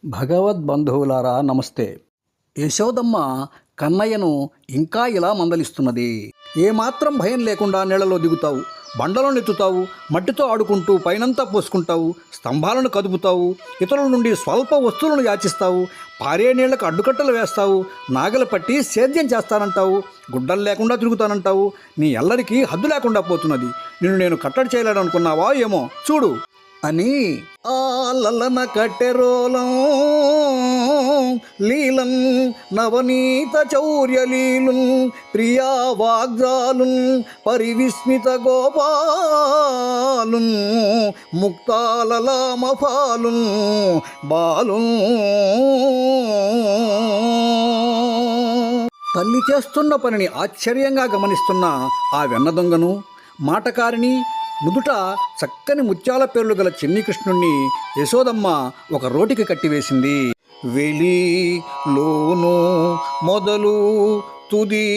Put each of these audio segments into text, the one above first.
భగవద్బంధువులారా నమస్తే. యశోదమ్మ కన్నయ్యను ఇంకా ఇలా మందలిస్తున్నది. ఏమాత్రం భయం లేకుండా నీళ్ళలో దిగుతావు, బండలో నెత్తుతావు, మట్టితో ఆడుకుంటూ పైనంతా పోసుకుంటావు, స్తంభాలను కదుపుతావు, ఇతరుల నుండి స్వల్ప వస్తువులను యాచిస్తావు, పారే నీళ్లకు అడ్డుకట్టలు వేస్తావు, నాగలు పట్టి సేద్యం చేస్తానంటావు, గుడ్డలు లేకుండా తిరుగుతానంటావు. నీ ఎల్లరికి హద్దు లేకుండా పోతున్నది. నిన్ను నేను కట్టడి చేయలేడనుకున్నావా ఏమో చూడు అని ఆ లలన కట్టెరోలం లీలం నవనీత చౌర్యలీలు ప్రియా వాగ్జాలు పరివిస్మిత గోపాలు ముక్తాలలామఫాలు బాలు తల్లి చేస్తున్న పనిని ఆశ్చర్యంగా గమనిస్తున్న ఆ వెన్న దొంగను, మాటకారిని, నుదుట చక్కని ముత్యాల పేర్లు గల చిన్ని కృష్ణుణ్ణి యశోదమ్మ ఒక రోటికి కట్టివేసింది. వెలి లోను మొదలు తుది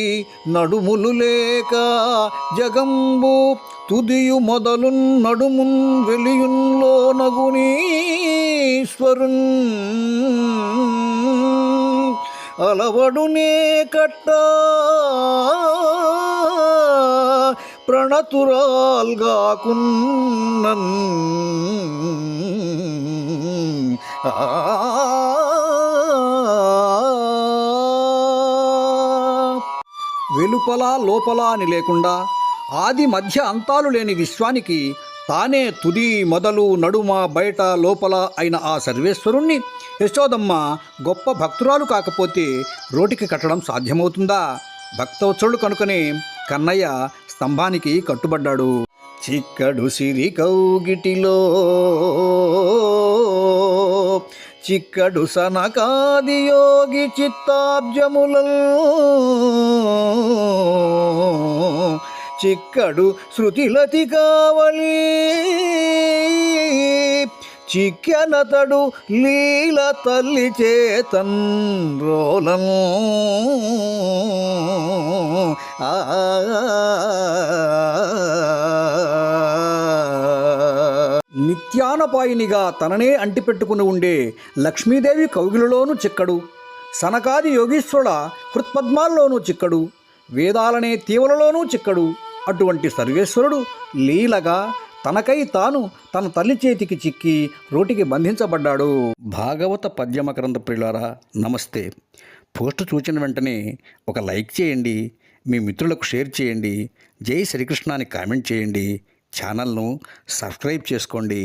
నడుములు లేక జగంబు తుదియు మొదలు నడుమున్ వెలియున్లో నగునీశ్వరున్ అలవడునే కట్ట ప్రణతురాల్గాకున్నన్ వెలుపల లోపల అని లేకుండా ఆది మధ్య అంతాలు లేని విశ్వానికి తానే తుది మొదలు నడుమ బయట లోపల అయిన ఆ సర్వేశ్వరుణ్ణి యశోదమ్మ గొప్ప భక్తురాలు కాకపోతే రోటికి కట్టడం సాధ్యమవుతుందా? భక్తవత్సరుడు కనుకనే కన్నయ్య స్తంభానికి కట్టుబడ్డాడు. చిక్కడు సిరి కౌగిటిలో చిక్కడు సనకాది యోగి చిత్తాబ్జములలో చిక్కడు శృతిలతి కావలి చిక్కెనతడు లీల తల్లి చేతన్ రోలం నిత్యానపాయినిగా తననే అంటిపెట్టుకుని ఉండే లక్ష్మీదేవి కౌగిలిలోనూ చిక్కడు, సనకాది యోగీశ్వరుల హృత్పద్మాల్లోనూ చిక్కడు, వేదాలనే తీవలలోనూ చిక్కడు. అటువంటి సర్వేశ్వరుడు లీలగా తనకై తాను తన తల్లి చేతికి చిక్కి రోటికి బంధించబడ్డాడు. భాగవత పద్యమకరంద ప్రియులారా నమస్తే. పోస్ట్ చూచిన వెంటనే ఒక లైక్ చేయండి, మీ మిత్రులకు షేర్ చేయండి, జై శ్రీకృష్ణ అని కామెంట్ చేయండి, ఛానల్ను సబ్స్క్రైబ్ చేసుకోండి.